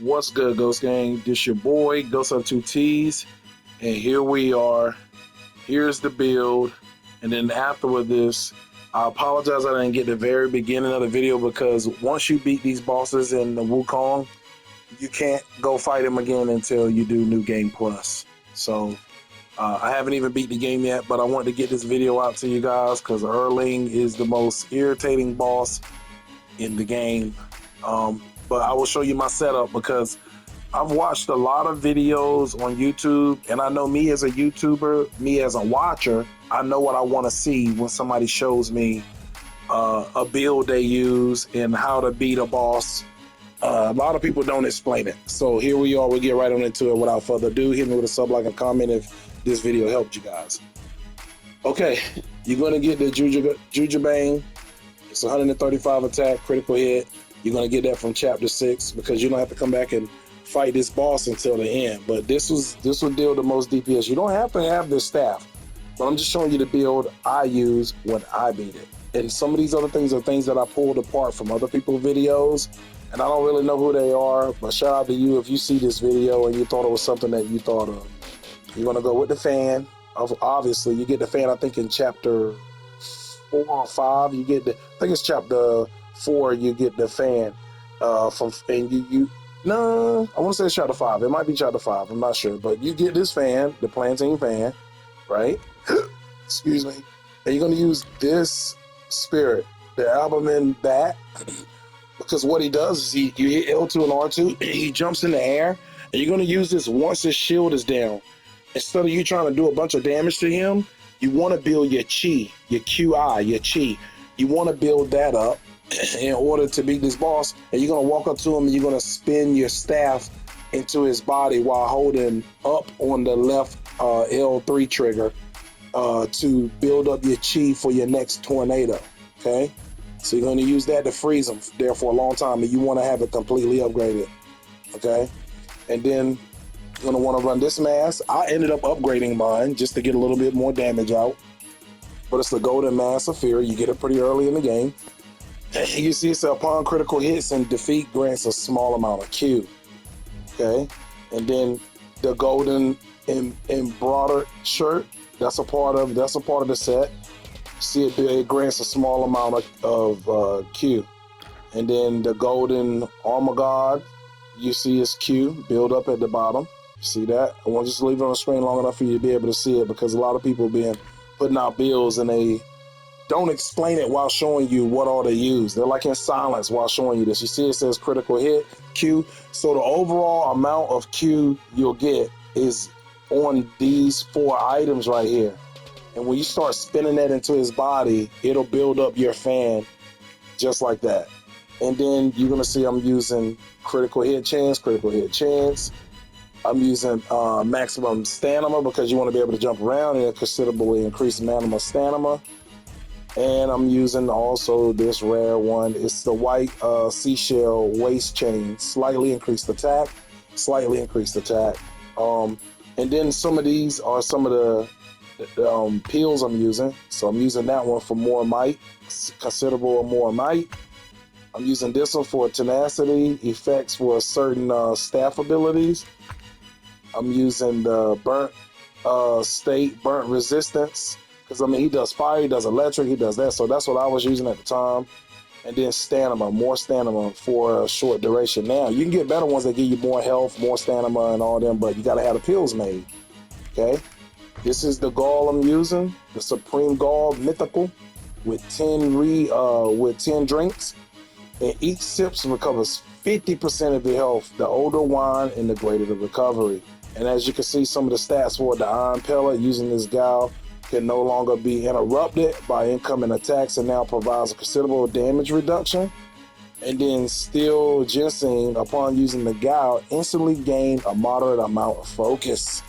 What's good, Ghost Gang? This your boy, Ghost of Two T's, and here we are. Here's the build, and then after this, I apologize I didn't get the very beginning of the video because once you beat these bosses in the Wukong, you can't go fight them again until you do New Game Plus. So I haven't even beat the game yet, but I wanted to get this video out to you guys because Erlang is the most irritating boss in the game. But I will show you my setup because I've watched a lot of videos on YouTube, and I know me as a YouTuber, me as a watcher, I know what I want to see when somebody shows me a build they use and how to beat a boss. A lot of people don't explain it. So here we are, we'll get right on into it. Without further ado, hit me with a sub, like, and comment if this video helped you guys. Okay, you're going to get the Jujubang. It's 135 attack, critical hit. You're going to get that from chapter 6 because you don't have to come back and fight this boss until the end. But this will deal the most DPS. You don't have to have this staff, but I'm just showing you the build I use when I beat it. And some of these other things are things that I pulled apart from other people's videos, and I don't really know who they are, but shout out to you if you see this video and you thought it was something that you thought of. You're going to go with the fan. Obviously, you get the fan, I think, in chapter 4 or 5. You get the, I think it's chapter 4, you get the fan no, I want to say it's chapter 5. It might be chapter 5. I'm not sure. But you get this fan, the plantain fan, right? Excuse me. And you're going to use this spirit, the albumin bat, because what he does is you hit L2 and R2, he jumps in the air, and you're going to use this once his shield is down. Instead of you trying to do a bunch of damage to him, you want to build your chi, your QI, your chi. You want to build that up in order to beat this boss, and you're going to walk up to him and you're going to spin your staff into his body while holding up on the left L3 trigger to build up your chi for your next tornado. Okay, so you're going to use that to freeze him there for a long time, and you want to have it completely upgraded. Okay, and then you're going to want to run this mask. I ended up upgrading mine just to get a little bit more damage out, but it's the golden mask of fear. You get it pretty early in the game. You see, it's upon critical hits and defeat grants a small amount of Q. Okay, and then the golden embroidered shirt. That's a part of the set. See, it grants a small amount of Q. And then the golden armor guard. You see its Q build up at the bottom. You see that? I want to just leave it on the screen long enough for you to be able to see it because a lot of people been putting out builds and they don't explain it while showing you what all they use. They're like in silence while showing you this. You see it says critical hit, Q. So the overall amount of Q you'll get is on these 4 items right here. And when you start spinning that into his body, it'll build up your fan just like that. And then you're going to see I'm using critical hit chance. I'm using maximum stamina because you want to be able to jump around and considerably increase minimum stamina. And I'm using also this rare one. It's the white seashell waist chain. Slightly increased attack. And then some of these are some of the pills I'm using. So I'm using that one for more might, considerable more might. I'm using this one for tenacity, effects for certain staff abilities. I'm using the burnt resistance. Because, I mean, he does fire, he does electric, he does that. So that's what I was using at the time. And then stamina, more stamina for a short duration. Now, you can get better ones that give you more health, more stamina and all them, but you got to have the pills made. Okay? This is the gall I'm using, the Supreme Gall Mythical with 10 drinks. And each sip recovers 50% of your health. The older wine and the greater the recovery. And as you can see, some of the stats for the Iron Pellet using this gal can no longer be interrupted by incoming attacks and now provides a considerable damage reduction. And then Steel Ginseng, upon using the gal, instantly gain a moderate amount of focus.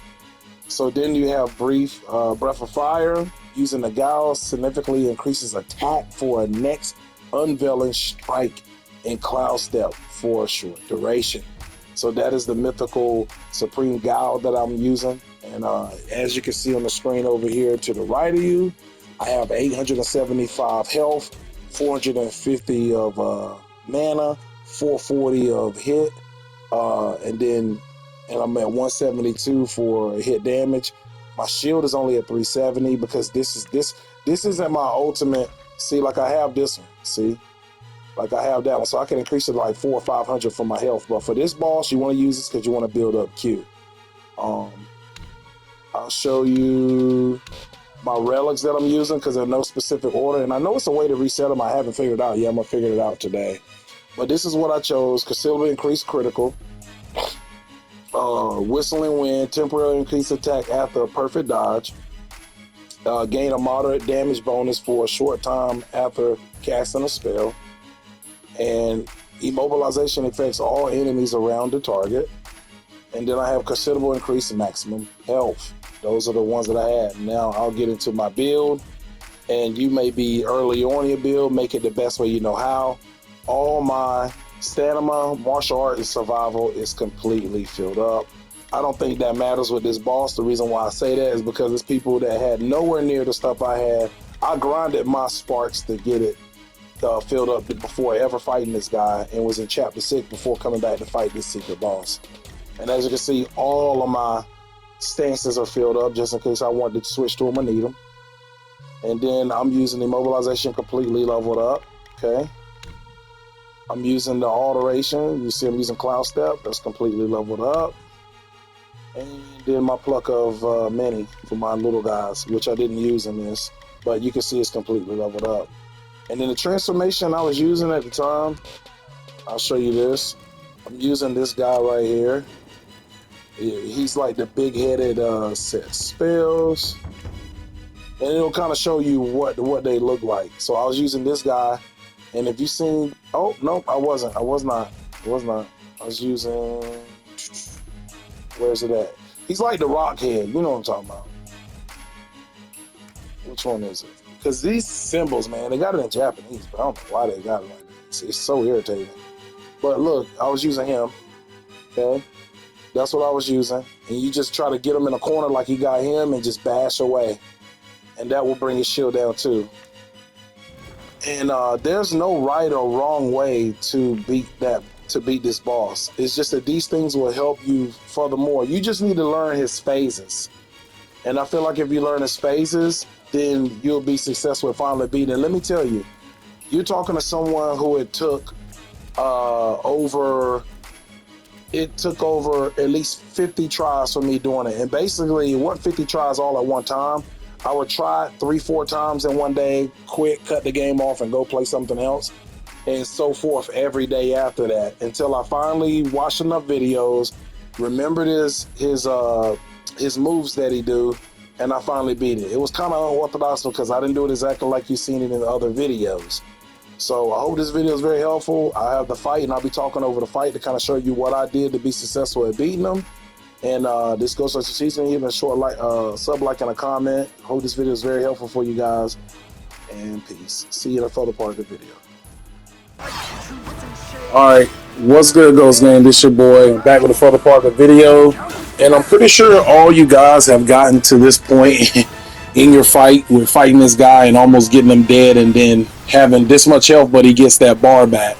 So then you have Breath of Fire. Using the gal significantly increases attack for a next unveiling strike in Cloud Step for a short duration. So that is the mythical Supreme Gal that I'm using. And as you can see on the screen over here to the right of you, I have 875 health, 450 of mana, 440 of hit, and I'm at 172 for hit damage. My shield is only at 370 because this isn't my ultimate. See, like I have this one. See, like I have that one, so I can increase it to like 400 or 500 for my health. But for this boss, you want to use this because you want to build up Q. I'll show you my relics that I'm using because there's no specific order, and I know it's a way to reset them. I haven't figured it out yet. I'm gonna figure it out today. But this is what I chose: considerably increased critical, whistling wind, temporarily increased attack after a perfect dodge, gain a moderate damage bonus for a short time after casting a spell, and immobilization affects all enemies around the target. And then I have considerable increase in maximum health. Those are the ones that I had. Now I'll get into my build, and you may be early on your build, make it the best way you know how. All my stamina, martial art, and survival is completely filled up. I don't think that matters with this boss. The reason why I say that is because it's people that had nowhere near the stuff I had. I grinded my sparks to get it filled up before ever fighting this guy, and was in chapter 6 before coming back to fight this secret boss. And as you can see, all of my stances are filled up just in case I wanted to switch to them or need them. And then I'm using immobilization completely leveled up. Okay. I'm using the alteration. You see I'm using cloud step. That's completely leveled up. And then my pluck of many for my little guys, which I didn't use in this, but you can see it's completely leveled up. And then the transformation I was using at the time, I'll show you this. I'm using this guy right here. He's like the big-headed set spells, and it'll kind of show you what they look like. So I was using this guy, and if you seen, oh no, I was not. I was using, where's it at? He's like the Rockhead. You know what I'm talking about? Which one is it? Because these symbols, man, they got it in Japanese, but I don't know why they got it like this. It's so irritating. But look, I was using him. Okay. That's what I was using. And you just try to get him in a corner like you got him and just bash away. And that will bring his shield down too. And there's no right or wrong way to beat this boss. It's just that these things will help you furthermore. You just need to learn his phases. And I feel like if you learn his phases, then you'll be successful at finally beating it. Let me tell you, you're talking to someone who it took over at least 50 tries for me doing it. And basically, it wasn't 50 tries all at one time. I would try it 3-4 times in one day, quit, cut the game off, and go play something else, and so forth every day after that, until I finally watched enough videos, remembered his moves that he do, and I finally beat it. It was kind of unorthodox because I didn't do it exactly like you've seen it in the other videos. So I hope this video is very helpful. I have the fight, and I'll be talking over the fight to kind of show you what I did to be successful at beating them. And this goes to teach me, even a short sub, like, and a comment. Hope this video is very helpful for you guys. And peace. See you in the further part of the video. All right, what's good, Ghost Gang? This your boy, back with the further part of the video. And I'm pretty sure all you guys have gotten to this point in your fight with fighting this guy and almost getting him dead, and then having this much health, but he gets that bar back.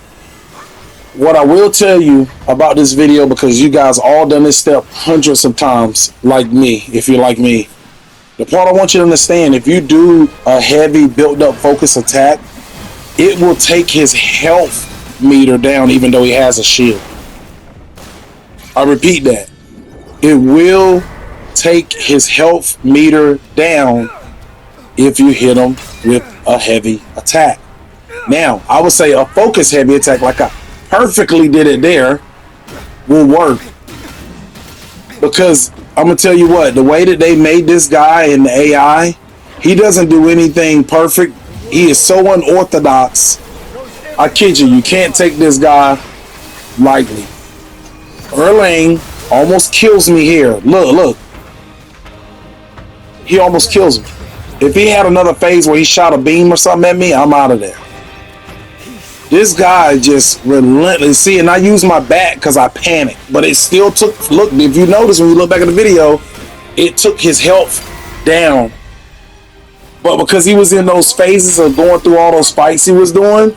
What I will tell you about this video, because you guys all done this step hundreds of times, like me, if you're like me, the part I want you to understand, if you do a heavy built-up focus attack, it will take his health meter down even though he has a shield. I repeat that. It will take his health meter down if you hit him with a heavy attack. Now, I would say a focus heavy attack, like I perfectly did it there, will work. Because I'm going to tell you what, the way that they made this guy in the AI, he doesn't do anything perfect. He is so unorthodox. I kid you, you can't take this guy lightly. Erlang almost kills me here. Look. He almost kills me. If he had another phase where he shot a beam or something at me, I'm out of there. This guy just relentless. See, and I used my bat because I panicked, but it still took, look, if you notice when you look back at the video, it took his health down. But because he was in those phases of going through all those fights he was doing,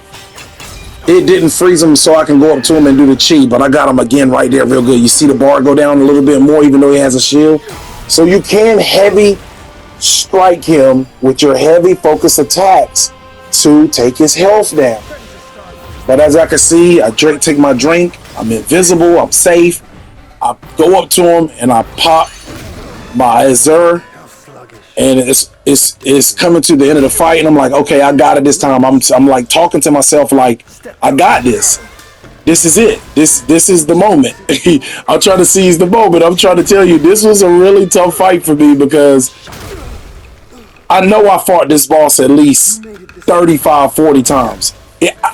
it didn't freeze him so I can go up to him and do the chi, but I got him again right there real good. You see the bar go down a little bit more even though he has a shield. So you can heavy strike him with your heavy focus attacks to take his health down. But as I can see, I take my drink, I'm invisible, I'm safe. I go up to him and I pop my Azure, and it's coming to the end of the fight, and I'm like, okay, I got it this time. I'm like talking to myself like, I got this. This is it. This is the moment. I'm trying to seize the moment. I'm trying to tell you, this was a really tough fight for me because I know I fought this boss at least 35, 40 times.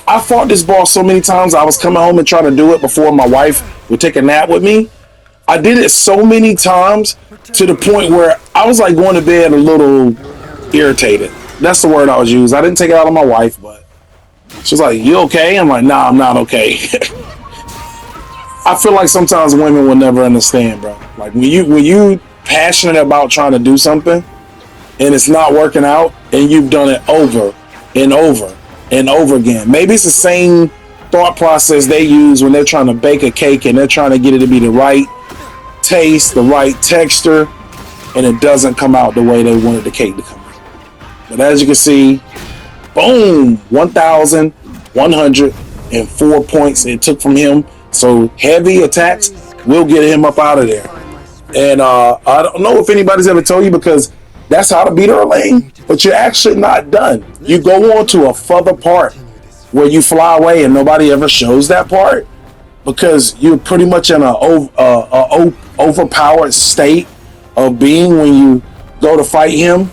I fought this boss so many times. I was coming home and trying to do it before my wife would take a nap with me. I did it so many times to the point where I was like going to bed a little irritated. That's the word I was using. I didn't take it out on my wife, but she was like, "You okay?" I'm like, "Nah, I'm not okay." I feel like sometimes women will never understand, bro. Like when you passionate about trying to do something and it's not working out and you've done it over and over and over again. Maybe it's the same thought process they use when they're trying to bake a cake and they're trying to get it to be the right taste, the right texture, and it doesn't come out the way they wanted the cake to come out. But as you can see, boom, 1,104 points it took from him. So heavy attacks will get him up out of there. And I don't know if anybody's ever told you, because that's how to beat Erlang, but you're actually not done. You go on to a further part where you fly away and nobody ever shows that part, because you're pretty much in a overpowered state of being when you go to fight him,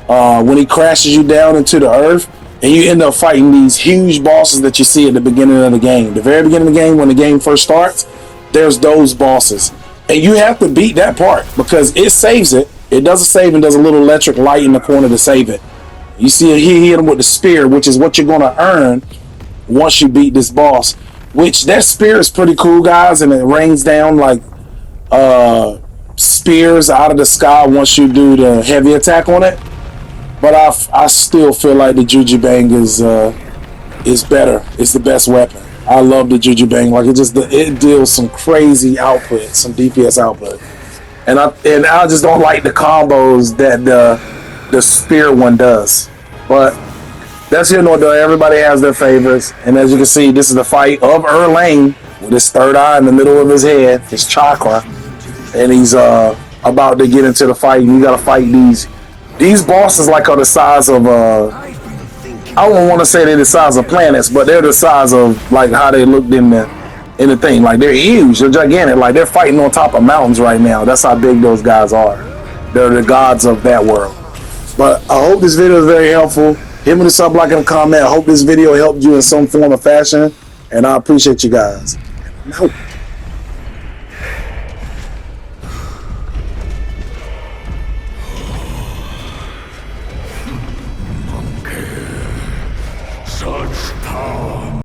when he crashes you down into the earth, and you end up fighting these huge bosses that you see at the beginning of the game. The very beginning of the game, when the game first starts, there's those bosses. And you have to beat that part because it saves it. It does a save and does a little electric light in the corner to save it. You see he hit him with the spear, which is what you're going to earn once you beat this boss. Which that spear is pretty cool, guys, and it rains down like spears out of the sky once you do the heavy attack on it. But I still feel like the Jujubang is better. It's the best weapon. I love the Jujubang. Like it deals some crazy output, some DPS output, and I just don't like the combos that the spear one does. But that's here nor there. Everybody has their favorites, and as you can see, this is the fight of Erlang with his third eye in the middle of his head, his chakra, and he's about to get into the fight. And you got to fight these bosses like are the size of I don't want to say they're the size of planets, but they're the size of like how they looked in the thing. Like they're huge, they're gigantic. Like they're fighting on top of mountains right now. That's how big those guys are. They're the gods of that world. But I hope this video is very helpful. Hit me the sub, like, and a comment. I hope this video helped you in some form or fashion, and I appreciate you guys. No.